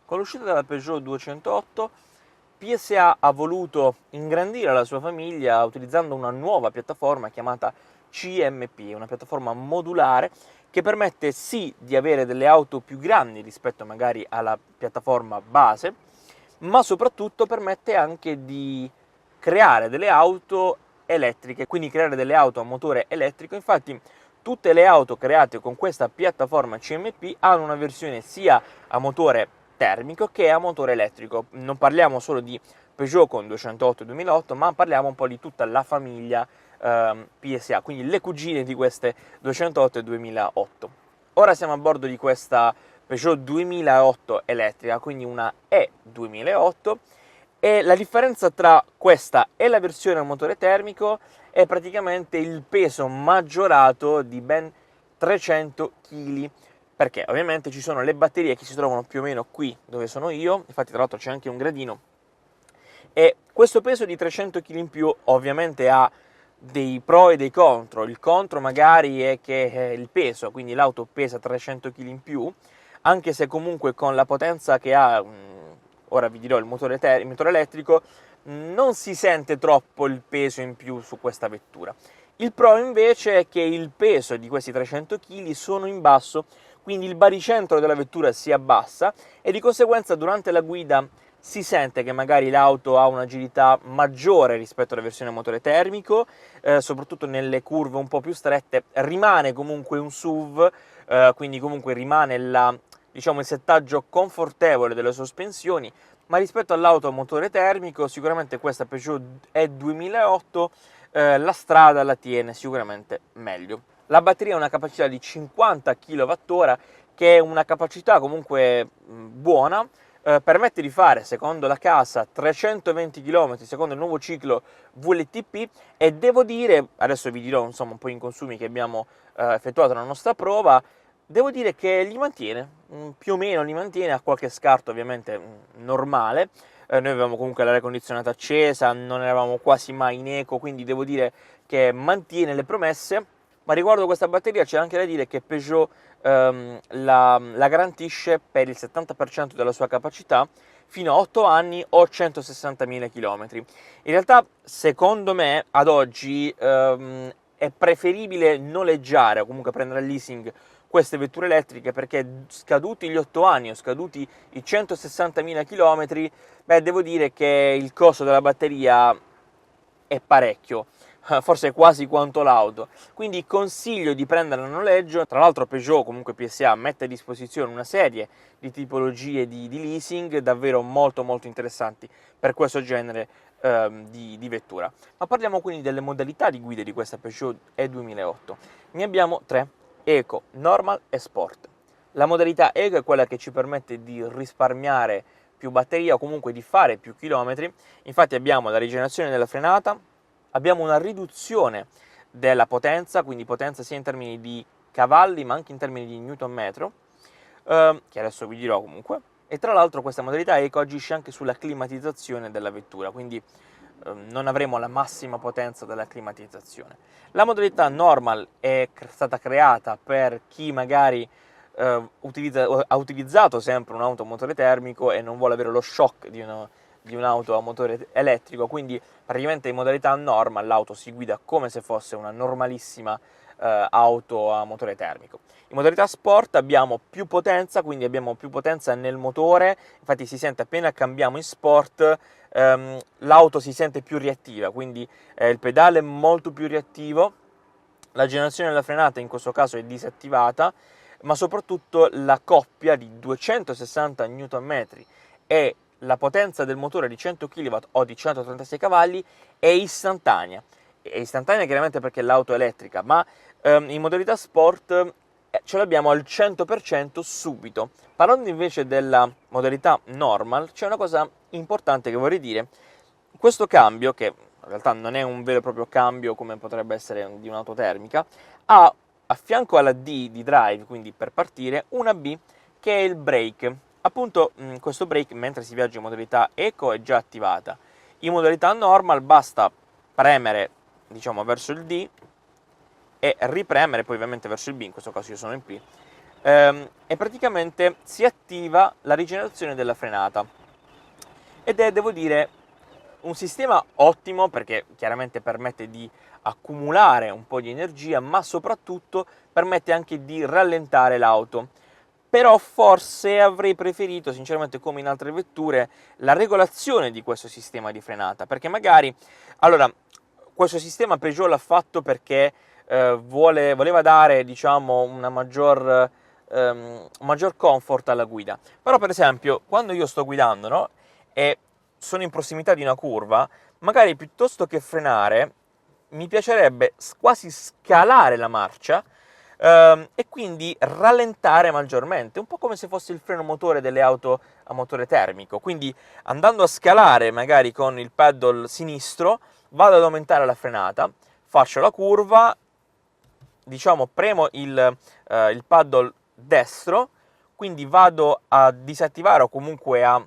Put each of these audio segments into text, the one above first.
Con l'uscita della Peugeot 208, PSA ha voluto ingrandire la sua famiglia utilizzando una nuova piattaforma chiamata CMP, una piattaforma modulare che permette sì di avere delle auto più grandi rispetto magari alla piattaforma base, ma soprattutto permette anche di creare delle auto elettriche, quindi creare delle auto a motore elettrico. Infatti tutte le auto create con questa piattaforma CMP hanno una versione sia a motore termico che a motore elettrico. Non parliamo solo di Peugeot con 208 e 2008, ma parliamo un po' di tutta la famiglia PSA, quindi le cugine di queste 208 e 2008. Ora siamo a bordo di questa Peugeot 2008 elettrica, quindi una E2008, e la differenza tra questa e la versione a motore termico è praticamente il peso maggiorato di ben 300 kg, perché ovviamente ci sono le batterie che si trovano più o meno qui dove sono io, infatti tra l'altro c'è anche un gradino, e questo peso di 300 kg in più ovviamente ha dei pro e dei contro. Il contro magari è che il peso, quindi l'auto pesa 300 kg in più, anche se comunque con la potenza che ha, ora vi dirò il motore elettrico, non si sente troppo il peso in più su questa vettura. Il pro invece è che il peso di questi 300 kg sono in basso, quindi il baricentro della vettura si abbassa e di conseguenza durante la guida si sente che magari l'auto ha un'agilità maggiore rispetto alla versione a motore termico, soprattutto nelle curve un po' più strette. Rimane comunque un SUV, quindi comunque rimane il settaggio confortevole delle sospensioni, ma rispetto all'auto a motore termico sicuramente questa Peugeot E2008 la strada la tiene sicuramente meglio. La batteria ha una capacità di 50 kWh, che è una capacità comunque buona, permette di fare, secondo la casa, 320 km secondo il nuovo ciclo VLTP, e devo dire, adesso vi dirò insomma un po' i consumi che abbiamo effettuato nella nostra prova, devo dire che li mantiene, più o meno li mantiene, a qualche scarto ovviamente normale. Noi avevamo comunque l'aria condizionata accesa, non eravamo quasi mai in eco, quindi devo dire che mantiene le promesse. Ma riguardo questa batteria c'è anche da dire che Peugeot la garantisce per il 70% della sua capacità fino a 8 anni o 160.000 km. In realtà, secondo me, ad oggi è preferibile noleggiare o comunque prendere a leasing queste vetture elettriche, perché scaduti gli 8 anni o scaduti i 160.000 km, beh, devo dire che il costo della batteria è parecchio, forse quasi quanto l'auto, quindi consiglio di prenderla a noleggio. Tra l'altro Peugeot, comunque PSA, mette a disposizione una serie di tipologie di leasing davvero molto interessanti per questo genere di vettura. Ma parliamo quindi delle modalità di guida di questa Peugeot E2008. Ne abbiamo tre: Eco, Normal e Sport. La modalità Eco è quella che ci permette di risparmiare più batteria o comunque di fare più chilometri. Infatti abbiamo la rigenerazione della frenata, abbiamo una riduzione della potenza, quindi potenza sia in termini di cavalli ma anche in termini di newton metro, che adesso vi dirò comunque, e tra l'altro questa modalità Eco agisce anche sulla climatizzazione della vettura, quindi non avremo la massima potenza della climatizzazione. La modalità Normal è stata creata per chi magari ha utilizzato sempre un'auto a motore termico e non vuole avere lo shock di un'auto a motore elettrico, quindi praticamente in modalità Normal l'auto si guida come se fosse una normalissima auto a motore termico. In modalità Sport abbiamo più potenza, quindi abbiamo più potenza nel motore, infatti si sente appena cambiamo in Sport, l'auto si sente più reattiva, quindi il pedale è molto più reattivo, la generazione della frenata in questo caso è disattivata, ma soprattutto la coppia di 260 Nm e la potenza del motore di 100 kW o di 136 cavalli è istantanea. È istantanea chiaramente perché l'auto è elettrica, ma in modalità Sport ce l'abbiamo al 100% subito. Parlando invece della modalità Normal, c'è una cosa importante che vorrei dire. Questo cambio, che in realtà non è un vero e proprio cambio come potrebbe essere di un'auto termica, ha a fianco alla D di drive, quindi per partire, una B che è il brake. Appunto questo brake, mentre si viaggia in modalità Eco, è già attivata. In modalità Normal basta premere, diciamo, verso il D e ripremere poi ovviamente verso il B, in questo caso io sono in P, e praticamente si attiva la rigenerazione della frenata. Ed è, devo dire, un sistema ottimo perché chiaramente permette di accumulare un po' di energia, ma soprattutto permette anche di rallentare l'auto. Però forse avrei preferito, sinceramente, come in altre vetture, la regolazione di questo sistema di frenata, perché magari, allora, questo sistema Peugeot l'ha fatto perché voleva dare, diciamo, un maggior comfort alla guida. Però, per esempio, quando io sto guidando, no, e sono in prossimità di una curva, magari piuttosto che frenare, mi piacerebbe quasi scalare la marcia e quindi rallentare maggiormente, un po' come se fosse il freno motore delle auto a motore termico. Quindi andando a scalare magari con il pedal sinistro, vado ad aumentare la frenata, faccio la curva, diciamo premo il paddle destro, quindi vado a disattivare o comunque a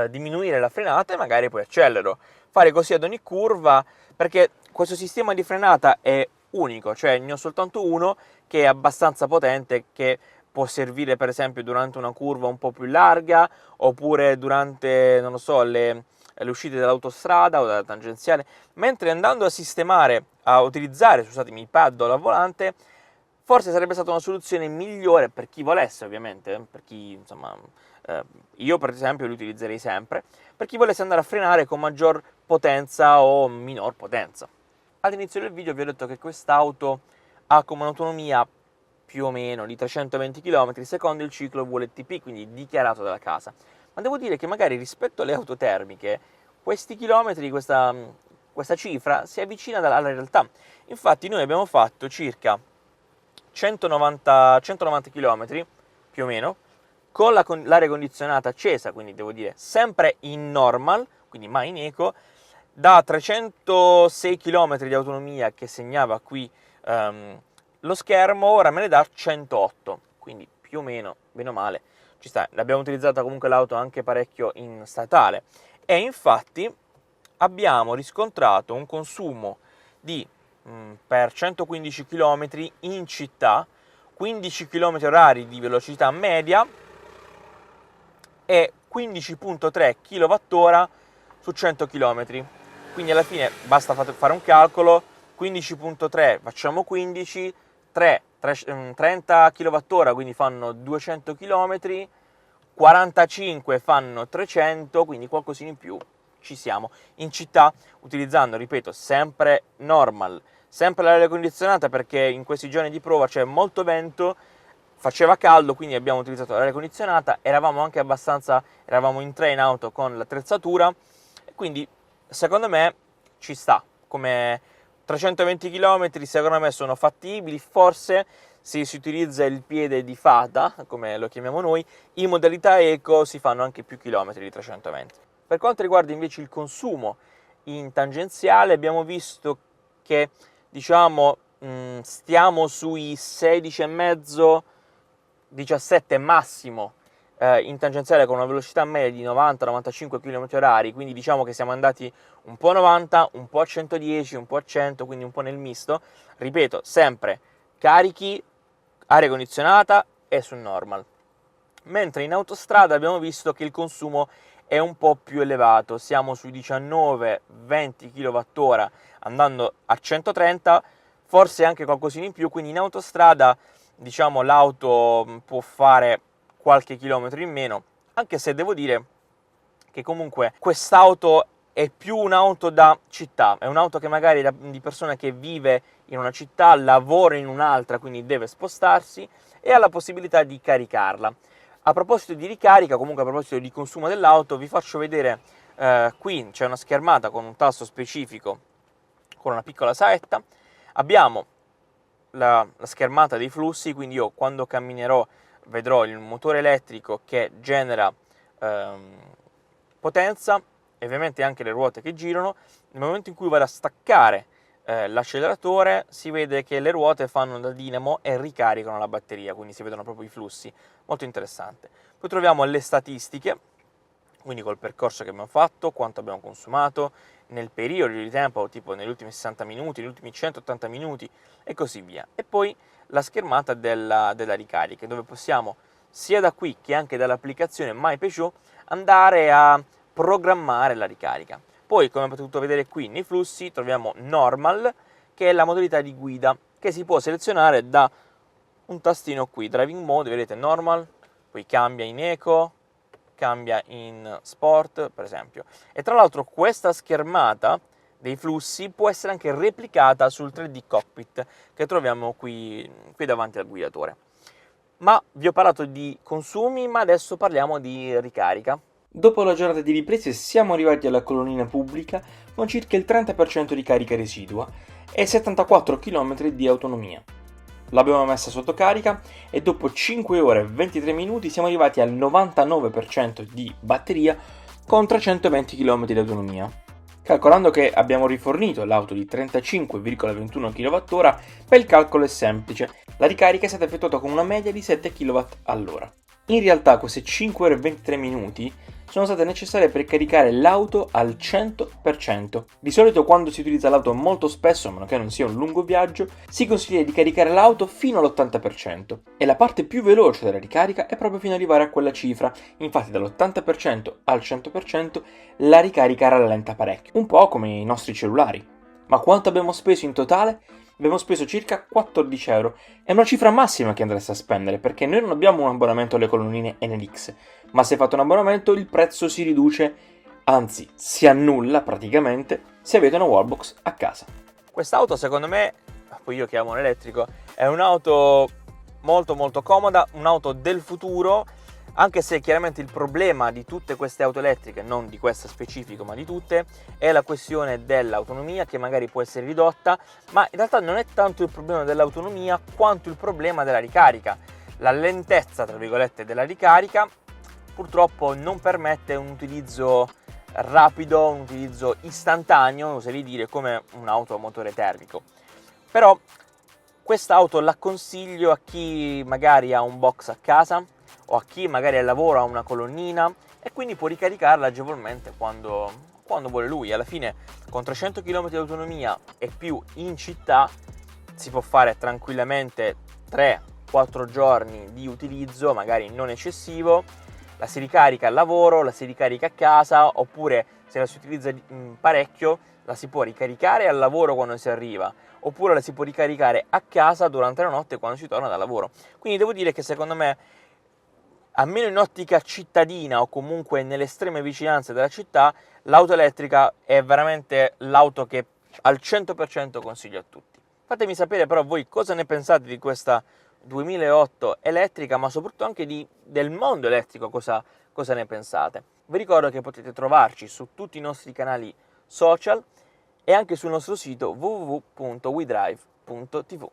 diminuire la frenata e magari poi accelero. Fare così ad ogni curva, perché questo sistema di frenata è unico, cioè ne ho soltanto uno che è abbastanza potente, che può servire per esempio durante una curva un po' più larga, oppure durante, non lo so, le uscite dall'autostrada o dalla tangenziale, mentre andando a sistemare, a utilizzare, scusatemi, i paddle al volante, forse sarebbe stata una soluzione migliore per chi volesse, ovviamente, per chi, insomma, io per esempio li utilizzerei sempre, per chi volesse andare a frenare con maggior potenza o minor potenza. All'inizio del video vi ho detto che quest'auto ha come autonomia più o meno di 320 km secondo il ciclo VLTP, quindi dichiarato dalla casa. Ma devo dire che magari rispetto alle auto termiche, questi chilometri, questa cifra, si avvicina alla realtà. Infatti noi abbiamo fatto circa 190 km, più o meno, con l'aria condizionata accesa, quindi devo dire sempre in normal, quindi mai in eco, da 306 km di autonomia che segnava qui lo schermo, ora me ne dà 108, quindi più o meno, bene o male, ci sta. L'abbiamo utilizzata comunque l'auto anche parecchio in statale e infatti abbiamo riscontrato un consumo di per 115 km in città, 15 km orari di velocità media e 15.3 kWh su 100 km. Quindi alla fine basta fare un calcolo, 15.3 facciamo 15, 30 kWh, quindi fanno 200 km, 45 fanno 300, quindi qualcosina in più ci siamo. In città, utilizzando, ripeto, sempre normal, sempre l'aria condizionata, perché in questi giorni di prova c'è molto vento, faceva caldo, quindi abbiamo utilizzato l'aria condizionata, eravamo in 3 in auto con l'attrezzatura, quindi secondo me ci sta, come 320 km secondo me sono fattibili, forse se si utilizza il piede di fata, come lo chiamiamo noi, in modalità eco si fanno anche più chilometri di 320. Per quanto riguarda invece il consumo in tangenziale, abbiamo visto che, diciamo, stiamo sui 16,5, 17 massimo in tangenziale, con una velocità media di 90-95 km/h, quindi diciamo che siamo andati un po' a 90, un po' a 110, un po' a 100, quindi un po' nel misto. Ripeto, sempre carichi, aria condizionata e su normal. Mentre in autostrada abbiamo visto che il consumo è un po' più elevato, siamo sui 19-20 kWh andando a 130, forse anche qualcosina in più, quindi in autostrada, diciamo, l'auto può fare qualche chilometro in meno, anche se devo dire che comunque quest'auto è più un'auto da città, è un'auto che magari di persona che vive in una città, lavora in un'altra, quindi deve spostarsi e ha la possibilità di caricarla. A proposito di ricarica, comunque a proposito di consumo dell'auto, vi faccio vedere, qui c'è una schermata con un tasto specifico, con una piccola saetta, abbiamo la schermata dei flussi, quindi io quando camminerò vedrò il motore elettrico che genera potenza e ovviamente anche le ruote che girano. Nel momento in cui vado a staccare l'acceleratore si vede che le ruote fanno da dinamo e ricaricano la batteria, quindi si vedono proprio i flussi, molto interessante. Poi troviamo le statistiche, quindi col percorso che abbiamo fatto, quanto abbiamo consumato, nel periodo di tempo, tipo negli ultimi 60 minuti, negli ultimi 180 minuti e così via. E poi la schermata della ricarica, dove possiamo sia da qui che anche dall'applicazione My Peugeot andare a programmare la ricarica. Poi, come potete vedere qui nei flussi, troviamo Normal, che è la modalità di guida, che si può selezionare da un tastino qui, Driving Mode, vedete Normal, poi cambia in Eco, cambia in Sport, per esempio. E tra l'altro questa schermata dei flussi può essere anche replicata sul 3D Cockpit, che troviamo qui davanti al guidatore. Ma vi ho parlato di consumi, ma adesso parliamo di ricarica. Dopo la giornata di riprese siamo arrivati alla colonnina pubblica con circa il 30% di carica residua e 74 km di autonomia. L'abbiamo messa sotto carica e dopo 5 ore e 23 minuti siamo arrivati al 99% di batteria con 320 km di autonomia. Calcolando che abbiamo rifornito l'auto di 35,21 kWh, beh, il calcolo è semplice, la ricarica è stata effettuata con una media di 7 kW all'ora. In realtà queste 5 ore e 23 minuti sono state necessarie per caricare l'auto al 100%. Di solito quando si utilizza l'auto molto spesso, a meno che non sia un lungo viaggio, si consiglia di caricare l'auto fino all'80% e la parte più veloce della ricarica è proprio fino ad arrivare a quella cifra. Infatti dall'80% al 100% la ricarica rallenta parecchio, un po' come i nostri cellulari. Ma quanto abbiamo speso in totale? Abbiamo speso circa 14 euro. È una cifra massima che andreste a spendere, perché noi non abbiamo un abbonamento alle colonnine NLX, ma se fate un abbonamento il prezzo si riduce, anzi si annulla praticamente, se avete una wallbox a casa. Quest'auto secondo me, poi io che amo l'elettrico, è un'auto molto comoda, un'auto del futuro, anche se chiaramente il problema di tutte queste auto elettriche, non di questa specifico ma di tutte, è la questione dell'autonomia, che magari può essere ridotta, ma in realtà non è tanto il problema dell'autonomia quanto il problema della ricarica. La lentezza, tra virgolette, della ricarica purtroppo non permette un utilizzo rapido, un utilizzo istantaneo, oserei dire, come un'auto a motore termico. Però quest'auto la consiglio a chi magari ha un box a casa, o a chi magari al lavoro ha una colonnina e quindi può ricaricarla agevolmente quando vuole lui. Alla fine con 300 km di autonomia e più in città si può fare tranquillamente 3-4 giorni di utilizzo, magari non eccessivo. La si ricarica al lavoro, la si ricarica a casa, oppure se la si utilizza parecchio la si può ricaricare al lavoro quando si arriva, oppure la si può ricaricare a casa durante la notte quando si torna dal lavoro. Quindi devo dire che secondo me, almeno in ottica cittadina o comunque nelle estreme vicinanze della città, l'auto elettrica è veramente l'auto che al 100% consiglio a tutti. Fatemi sapere però voi cosa ne pensate di questa 2008 elettrica, ma soprattutto anche del mondo elettrico, cosa ne pensate. Vi ricordo che potete trovarci su tutti i nostri canali social e anche sul nostro sito www.wedrive.tv.